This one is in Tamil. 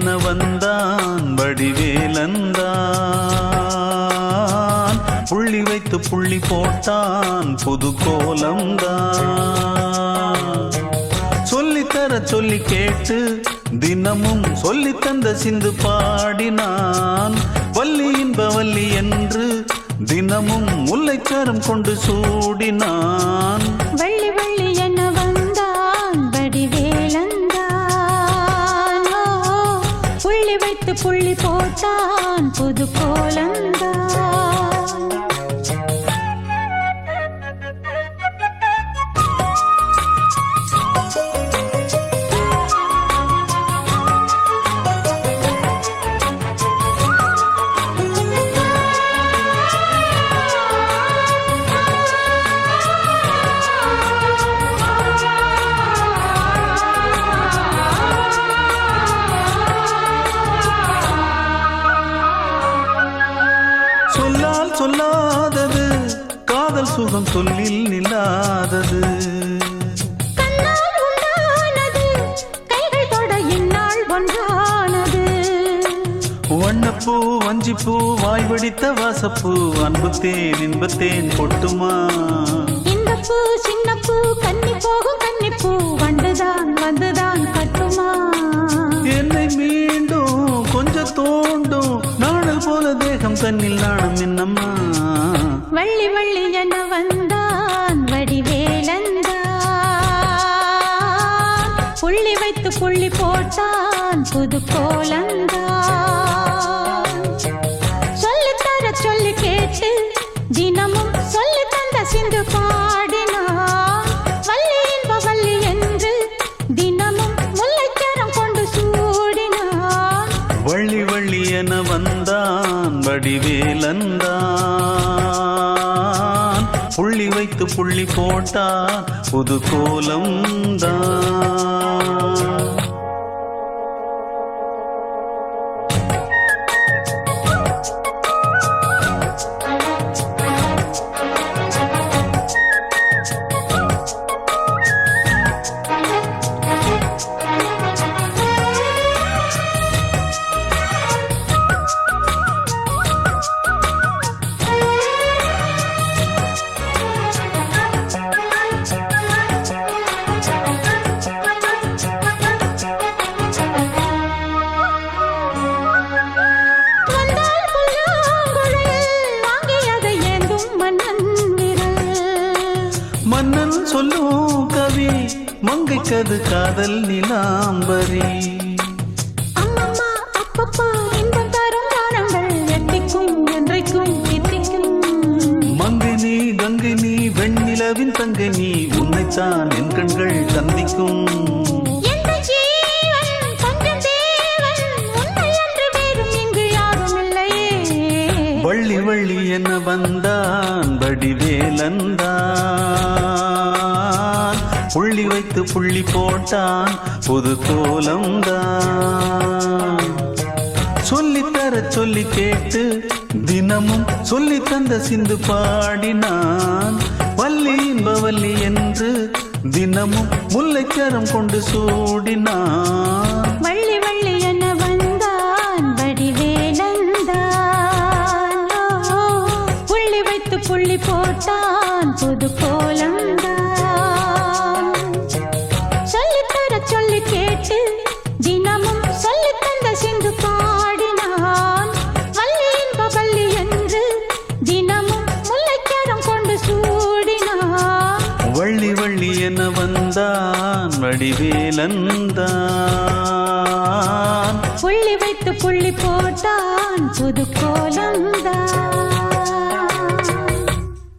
என வந்தான் வடிவேலந்தான். புள்ளி வைத்து புள்ளி போட்டான் புது கோலம்தான். சொல்லித்தர சொல்லி கேட்டு தினமும் சொல்லி தந்த சிந்து பாடினான். வள்ளி இன்ப வள்ளி என்று தினமும் முல்லைச்சாரம் கொண்டு சூடினான். வள்ளி வள்ளி என வந்தான் வடிவேலந்தான். புள்ளி வைத்து புள்ளி போட்டான் புது கோலந்தான். சொல்லால் சொல்லாதது காதல் சுகம் சொல்லில் நில்லாதது. கண்ணால் உண்டானது கைகள் தொட இந்நாள் ஒன்றானது. வண்ணப்பூ வஞ்சிப்பூ வாய் வடித்த வாசப்பூ அன்புத்தேன் இன்பத்தேன் பொட்டுமா. இந்த பூ சின்ன பூ கன்னி போகும் கன்னிப்பூ வந்துதான் வந்துதான் கட்டுமா. என்னை மீண்டும் கொஞ்சம் தோண்டும் நாடல் போல தேகம் தன்னில் நாணம் என்னம்மா. வள்ளி வள்ளி என வந்தான் வடிவேலந்தான். புள்ளி வைத்து புள்ளி போட்டான் புது கோலந்தான். சொல்லித்தர சொல்லி கேட்டு தினமும் சொல்லி தந்த சிந்து பாடினான். வள்ளி இன்ப வள்ளி என்று தினமும் முல்லைச்சாரம் கொண்டு சூடினான். வள்ளி வள்ளி என வந்தான் வடிவேலந்தான். புள்ளி வைத்து புள்ளி போட்டான் புது கோலம்தான். மன்னன் சொல்லும் கவி மங்கைக்கது காதல் நிலாம்பரி. அம்மம்மா அப்பப்பா இன்பம் தரும் காலங்கள் எட்டிக்கும் என்றைக்கும் எட்டிக்கும். மங்கை நீ கங்கை நீ வெண்ணிலவின் தங்கை நீ உன்னைத்தான் என் கண்கள் சந்திக்கும். வள்ளி வள்ளி என வந்தான் வடிவேலந்தான். புள்ளி வைத்து புள்ளி போட்டான் புது கோலம்தான். சொல்லித்தர சொல்லி கேட்டு தினமும் சொல்லி தந்த சிந்து பாடினான். வள்ளி இன்ப வள்ளி என்று தினமும் முல்லைச்சாரம் கொண்டு சூடினான். வள்ளி வள்ளி என வந்தான் வடிவேலந்தான். புள்ளி வைத்து புள்ளி போட்டான் புது கோலந்தான். சொல்லித்தர சொல்லி கேட்டு தினமும் சொல்லி தந்த சிந்து பாடினான். வள்ளி இன்ப வள்ளி என்று தினமும் முல்லைச்சாரம் கொண்டு சூடினான். வள்ளி வள்ளி என வந்தான் வடிவேலந்தான். புள்ளி வைத்து புள்ளி போட்டான் புது கோலந்தான்.